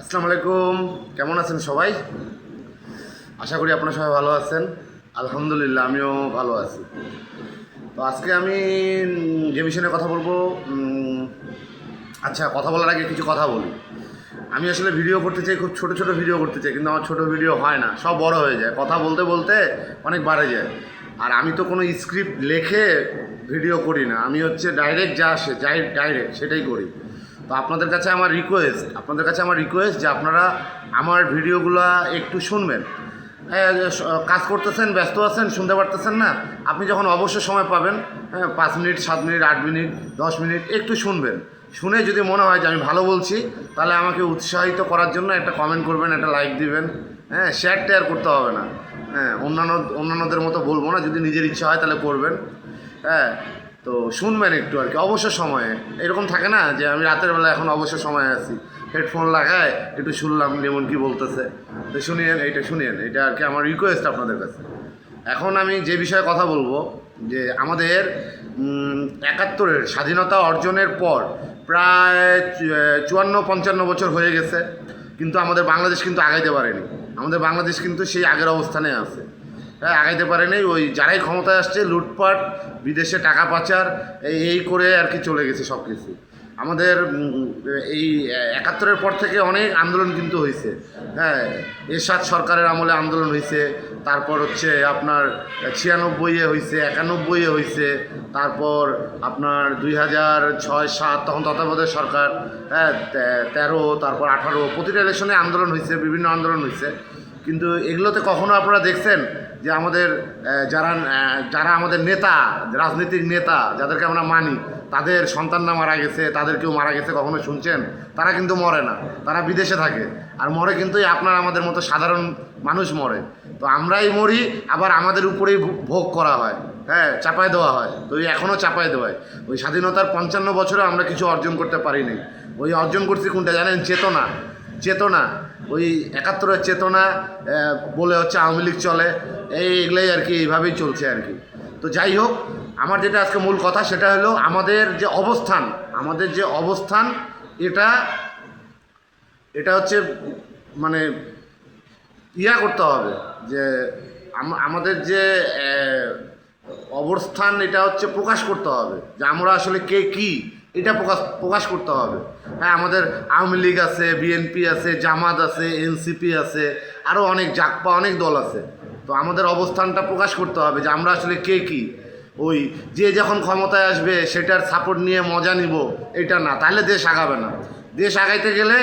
আসসালামু আলাইকুম, কেমন আছেন সবাই? আশা করি আপনারা সবাই ভালো আছেন। আলহামদুলিল্লাহ, আমিও ভালো আছি। তো আজকে আমি যে বিষয় নিয়ে কথা বলবো, আচ্ছা, কথা বলার আগে কিছু কথা বলি। আমি আসলে ভিডিও করতে চাই, খুব ছোট ছোট ভিডিও করতে চাই, কিন্তু আমার ছোট ভিডিও হয় না, সব বড় হয়ে যায়, কথা বলতে বলতে অনেক বাড়ে যায়। আর আমি তো কোনো স্ক্রিপ্ট লেখে ভিডিও করি না, আমি হচ্ছে ডাইরেক্ট যা আসে ডাইরেক্ট সেটাই করি। তো আপনাদের কাছে আমার রিকোয়েস্ট যে আপনারা আমার ভিডিওগুলো একটু শুনবেন। কাজ করতেছেন, ব্যস্ত আছেন, শুনতে পারতেছেন না, আপনি যখন অবশ্য সময় পাবেন, 5 মিনিট, 7 মিনিট, 8 মিনিট, 10 মিনিট একটু শুনবেন। শুনে যদি মনে হয় যে আমি ভালো বলছি, তাহলে আমাকে উৎসাহিত করার জন্য একটা কমেন্ট করবেন, একটা লাইক দিবেন। শেয়ার টেয়ার করতে হবে না। অন্যান্যদের মতো বলবো না, যদি নিজের ইচ্ছা হয় তাহলে করবেন। তো শুনবেন একটু আর কি, অবসর সময়ে। এরকম থাকে না যে আমি রাতের বেলা এখন অবসর সময়ে আছি, হেডফোন লাগায় একটু শুনলাম যেমন কি বলতেছে, তো শুনিয়েন এটা আর কি আমার রিকোয়েস্ট আপনাদের কাছে। এখন আমি যে বিষয়ে কথা বলবো, যে আমাদের 71-এর স্বাধীনতা অর্জনের পর প্রায় 54-55 বছর হয়ে গেছে, কিন্তু আমাদের বাংলাদেশ কিন্তু আগাইতে পারেনি। আমাদের বাংলাদেশ কিন্তু সেই আগের অবস্থানে আছে। আগাইতে পারে নাই। ওই যারাই ক্ষমতায় আসছে, লুটপাট, বিদেশে টাকা পাচার, এই করে আর কি চলে গেছে সব কিছু। আমাদের এই 71-এর পর থেকে অনেক আন্দোলন কিন্তু হয়েছে। এরশাদ সরকারের আমলে আন্দোলন হয়েছে, তারপর হচ্ছে আপনার 96-এ হয়েছে, 91-এ হয়েছে, তারপর আপনার 2006-07 তখন তত্ত্বাবধায়ক সরকার, 13, তারপর 18, প্রতিটা ইলেকশনে আন্দোলন হয়েছে, বিভিন্ন আন্দোলন হয়েছে। কিন্তু এগুলোতে কখনো আপনারা দেখছেন যে আমাদের যারা আমাদের নেতা, রাজনৈতিক নেতা যাদেরকে আমরা মানি, তাদের সন্তানরা মারা গেছে, তাদের কেউ মারা গেছে কখনো শুনছেন? তারা কিন্তু মরে না, তারা বিদেশে থাকে। আর মরে কিন্তু আপনার আমাদের মতো সাধারণ মানুষ মরে। তো আমরাই মরি, আবার আমাদের উপরেই ভোগ করা হয়, চাপায় দেওয়া হয়। তো এখনও চাপায় দেওয়ায় ওই স্বাধীনতার 55 বছরে আমরা কিছু অর্জন করতে পারি নাই। ওই অর্জন করছি কোনটা জানেন? চেতনা। ওই 71-এর চেতনা বলে হচ্ছে আওয়ামী লীগ চলে, এগুলোই আর কি, এইভাবেই চলছে আর কি। তো যাই হোক, আমার যেটা আজকে মূল কথা সেটা হলো আমাদের যে অবস্থান, এটা হচ্ছে মানে করতে হবে যে আমাদের যে অবস্থান, এটা হচ্ছে প্রকাশ করতে হবে যে আমরা আসলে কে কী, এটা প্রকাশ করতে হবে। আমাদের আওয়ামী লীগ আছে, বিএনপি আছে, জামাত আছে, এনসিপি আছে, আরও অনেক জাকপা অনেক দল আছে। তো আমাদের অবস্থানটা প্রকাশ করতে হবে যে আমরা আসলে কে কী। ওই যে যখন ক্ষমতায় আসবে সেটার সাপোর্ট নিয়ে মজা নিব, এটা না, তাহলে দেশ আগাবে না। দেশ আগাইতে গেলে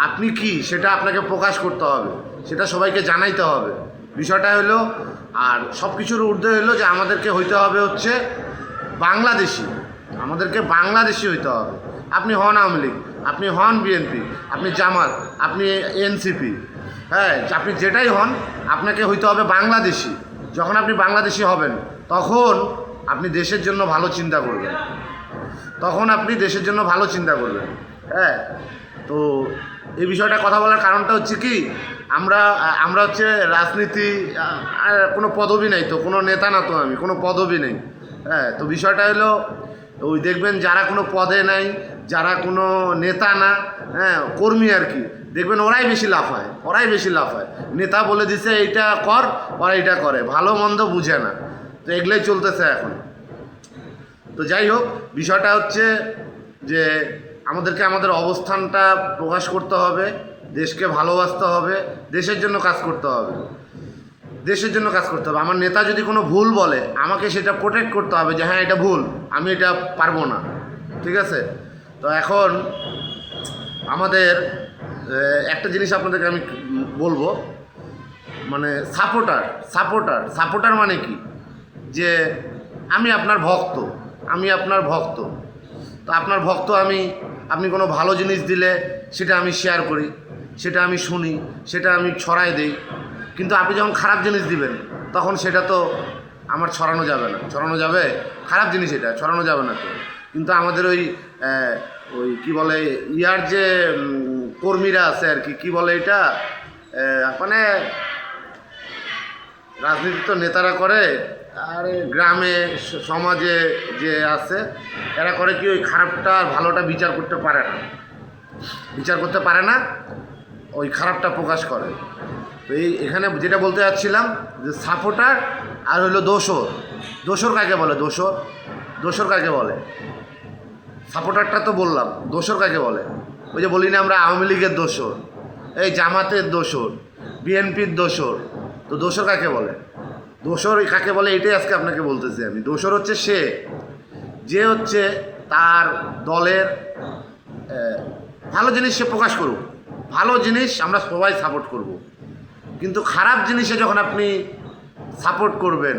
আপনি কি, সেটা আপনাকে প্রকাশ করতে হবে, সেটা সবাইকে জানাইতে হবে। বিষয়টা হলো, আর সব কিছুর ঊর্ধ্বে হলো যে আমাদেরকে হইতে হবে হচ্ছে বাংলাদেশি। আমাদেরকে বাংলাদেশি হইতে হবে। আপনি হন আওয়ামী লীগ, আপনি হন বিএনপি, আপনি জামাত, আপনি এনসিপি, আপনি যেটাই হন, আপনাকে হইতে হবে বাংলাদেশি। যখন আপনি বাংলাদেশি হবেন, তখন আপনি দেশের জন্য ভালো চিন্তা করবেন। তো এই বিষয়টা কথা বলার কারণটা হচ্ছে কি, আমরা হচ্ছে রাজনীতি, কোনো পদবি নেই তো, কোনো নেতা না তো, আমি কোনো পদবি নেই। তো বিষয়টা হলো, ওই দেখবেন যারা কোনো পদে নাই, যারা কোনো নেতা না, কর্মী আর কি, দেখবেন ওরাই বেশি লাফায়। নেতা বলে দিছে এইটা কর, ওরা এইটা করে, ভালো মন্দ বুঝে না। তো এগুলোই চলতেছে এখন। তো যাই হোক, বিষয়টা হচ্ছে যে আমাদেরকে আমাদের অবস্থানটা প্রকাশ করতে হবে, দেশকে ভালোবাসতে হবে, দেশের জন্য কাজ করতে হবে। আমার নেতা যদি কোনো ভুল বলে, আমাকে সেটা প্রোটেক্ট করতে হবে যে হ্যাঁ এটা ভুল, আমি এটা পারবো না, ঠিক আছে? তো এখন আমাদের একটা জিনিস আপনাদেরকে আমি বলবো, মানে সাপোর্টার মানে কি, যে আমি আপনার ভক্ত। তো আপনার ভক্ত আপনি কোনো ভালো জিনিস দিলে সেটা আমি শেয়ার করি, সেটা আমি শুনি, সেটা আমি ছড়াই দেই। কিন্তু আপনি যখন খারাপ জিনিস দিবেন, তখন সেটা তো আমার ছড়ানো যাবে খারাপ জিনিস, এটা ছড়ানো যাবে না তো। কিন্তু আমাদের ওই কি বলে যে কর্মীরা আছে আর কি, কি বলে এটা, মানে রাজনীতি তো নেতারা করে, আর গ্রামে সমাজে যে আছে এরা করে কি, ওই খারাপটা আর ভালোটা বিচার করতে পারে না। ওই খারাপটা প্রকাশ করে। তো এখানে যেটা বলতে যাচ্ছিলাম যে সাপোর্টার আর হলো দোসর। দোসর কাকে বলে? দোসর কাকে বলে? সাপোর্টারটা তো বললাম, দোসর কাকে বলে? ওই যে বলি না আমরা আওয়ামী লীগের দোসর, এই জামাতের দোসর, বিএনপির দোসর। তো দোসর কাকে বলে? দোসর কাকে বলে এটাই আজকে আপনাকে বলতেছি আমি। দোসর হচ্ছে সে যে হচ্ছে তার দলের ভালো জিনিস সে প্রকাশ করুক, ভালো জিনিস আমরা সবাই সাপোর্ট করব, কিন্তু খারাপ জিনিসে যখন আপনি সাপোর্ট করবেন,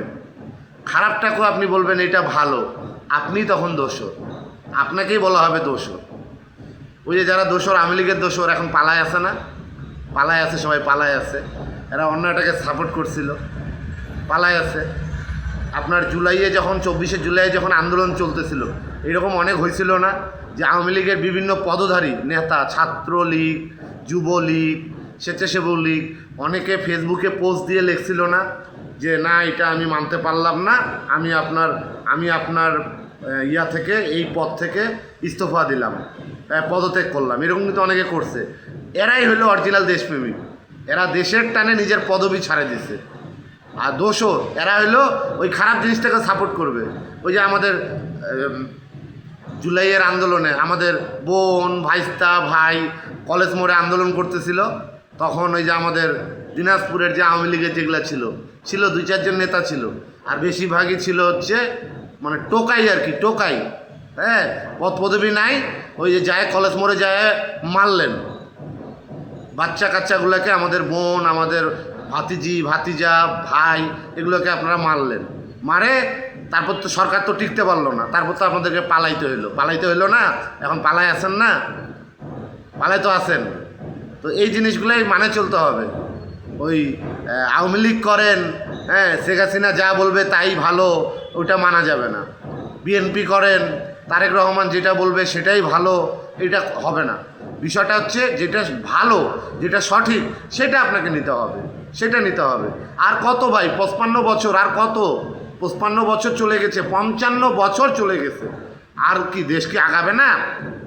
খারাপটাকেও আপনি বলবেন এটা ভালো, আপনি তখন দোসর, আপনাকেই বলা হবে দোসর। ওই যে যারা দোসর, আওয়ামী লীগের দোসর এখন পালায় আছে না, পালায় আছে, সবাই পালায় আছে, এরা অন্যটাকে সাপোর্ট করছিল, পালায় আছে। আপনার জুলাইয়ে যখন 24শে জুলাই যখন আন্দোলন চলতেছিল, এরকম অনেক হয়েছিল না যে আওয়ামী লীগের বিভিন্ন পদধারী নেতা, ছাত্রলীগ, যুবলীগ, স্বেচ্ছাসেবক লীগ, অনেকে ফেসবুকে পোস্ট দিয়ে লিখছিল না যে না এটা আমি মানতে পারলাম না, আমি আপনার ইয়া থেকে, এই পদ থেকে ইস্তফা দিলাম, পদত্যাগ করলাম, এরকম কিন্তু অনেকে করছে। এরাই হলো অরিজিনাল দেশপ্রেমিক, এরা দেশের টানে নিজের পদবি ছাড়ে দিছে। আর দোসর এরা হইলো ওই খারাপ জিনিসটাকে সাপোর্ট করবে। ওই যে আমাদের জুলাইয়ের আন্দোলনে আমাদের বোন, ভাইস্তা, ভাই কলেজ মোড়ে আন্দোলন করতেছিল, তখন ওই যে আমাদের দিনাজপুরের যে আওয়ামী লীগের যেগুলো ছিল 2-4জন নেতা ছিল, আর বেশিরভাগই ছিল হচ্ছে মানে টোকাই আর কি, টোকাই, হ্যাঁ, পদ পদবি নাই। ওই যে যায় কলেজ মোড়ে যায় মারলেন বাচ্চা কাচ্চাগুলোকে, আমাদের বোন, আমাদের ভাতিজি, ভাতিজা, ভাই, এগুলোকে আপনারা মারলেন, মারে তারপর তো সরকার তো টিকতে পারলো না, তারপর তো আপনাদেরকে পালাইতে হইলো না, এখন পালাই আছেন না, পালাই তো আছেন। তো এই জিনিসগুলোই মানে চলতে হবে। ওই আওয়ামী লীগ করেন, হ্যাঁ, শেখ হাসিনা যা বলবে তাই ভালো, ওইটা মানা যাবে না। বিএনপি করেন, তারেক রহমান যেটা বলবে সেটাই ভালো, এটা হবে না। বিষয়টা হচ্ছে যেটা ভালো, যেটা সঠিক, সেটা আপনাকে নিতে হবে, সেটা নিতে হবে। আর কত ভাই, 55 বছর, আর কত? 55 বছর চলে গেছে, 55 বছর চলে গেছে, আর কি দেশ কি আগাবে না?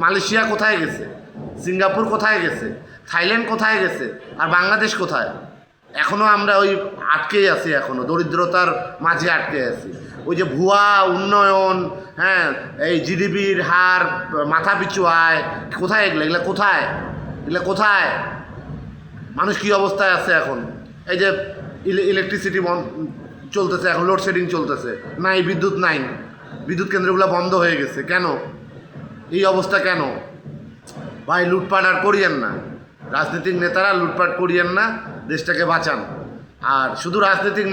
মালয়েশিয়া কোথায় গেছে? সিঙ্গাপুর কোথায় গেছে? থাইল্যান্ড কোথায় গেছে? আর বাংলাদেশ কোথায়? এখনও আমরা ওই আটকেই আছি, এখনও দরিদ্রতার মাঝে আটকে আছি। ওই যে ভুয়া উন্নয়ন, হ্যাঁ, এই জিডিপির হার, মাথা পিছু আয়, কোথায় এগুলো কোথায়? কোথায়? মানুষ কী অবস্থায় আছে এখন? এই যে ইলেকট্রিসিটি চলতেছে, এখন লোডশেডিং চলতেছে, নাই বিদ্যুৎ, নাই বিদ্যুৎ কেন্দ্রগুলো বন্ধ হয়ে গেছে। কেন এই অবস্থা? কেন ভাই? লুটপাট আর করিয়েন না, রাজনৈতিক নেতারা লুটপাট করিয়েন না, দেশটাকে বাঁচান। আর শুধু রাজনৈতিক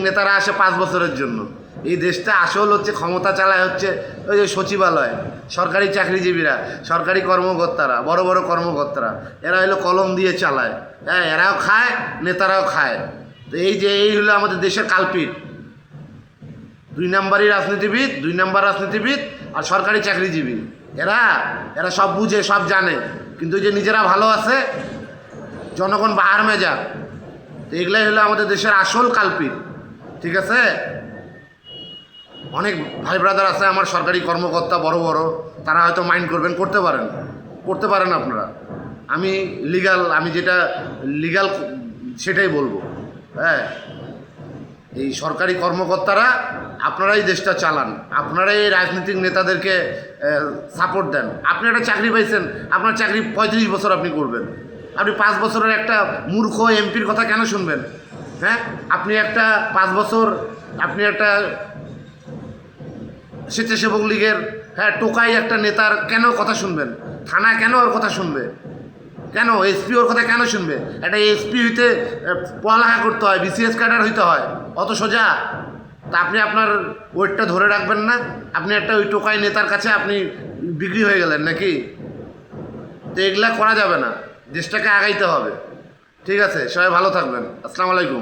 নেতারা আসে 5 বছরের জন্য, এই দেশটা আসল হচ্ছে ক্ষমতা চালায় হচ্ছে ওই যে সচিবালয়, সরকারি চাকরিজীবীরা, সরকারি কর্মকর্তারা, বড় বড় কর্মকর্তারা, এরা হলো কলম দিয়ে চালায়, হ্যাঁ, এরাও খায়, নেতারাও খায়। তো এই হলো আমাদের দেশের কালপিট, 2 নাম্বারই রাজনীতিবিদ, 2 নাম্বার রাজনীতিবিদ আর সরকারি চাকরিজীবী। এরা সব বুঝে, সব জানে, কিন্তু যে নিজেরা ভালো আছে, জনগণ বাহার মেজার। তো এগুলাই হলো আমাদের দেশের আসল কালপিট, ঠিক আছে? অনেক ভাই ব্রাদার আছে আমার সরকারি কর্মকর্তা, বড় বড়, তারা হয়তো মাইন্ড করবেন, করতে পারেন আপনারা। আমি যেটা লিগাল সেটাই বলবো, হ্যাঁ। এই সরকারি কর্মকর্তারা, আপনারাই দেশটা চালান, আপনারাই এই রাজনৈতিক নেতাদেরকে সাপোর্ট দেন। আপনি একটা চাকরি পাইছেন, আপনার চাকরি 35 বছর আপনি করবেন, আপনি 5 বছরের একটা মূর্খ এমপির কথা কেন শুনবেন? হ্যাঁ, আপনি একটা 5 বছর আপনি একটা স্বেচ্ছাসেবক লীগের, হ্যাঁ, টোকাই একটা নেতার কেন কথা শুনবেন? থানা কেন ওর কথা শুনবে? কেন এসপি ওর কথা কেন শুনবে? একটা এসপি হইতে পড়ালেখা করতে হয়, বিসিএস ক্যাডার হইতে হয়, অত সোজা? তা আপনি আপনার ওয়েটটা ধরে রাখবেন না? আপনি একটা ওই টোকাই নেতার কাছে আপনি বিক্রি হয়ে গেলেন নাকি? তো এগুলা করা যাবে না, দেশটাকে আগাইতে হবে, ঠিক আছে? সবাই ভালো থাকবেন, আসসালামু আলাইকুম।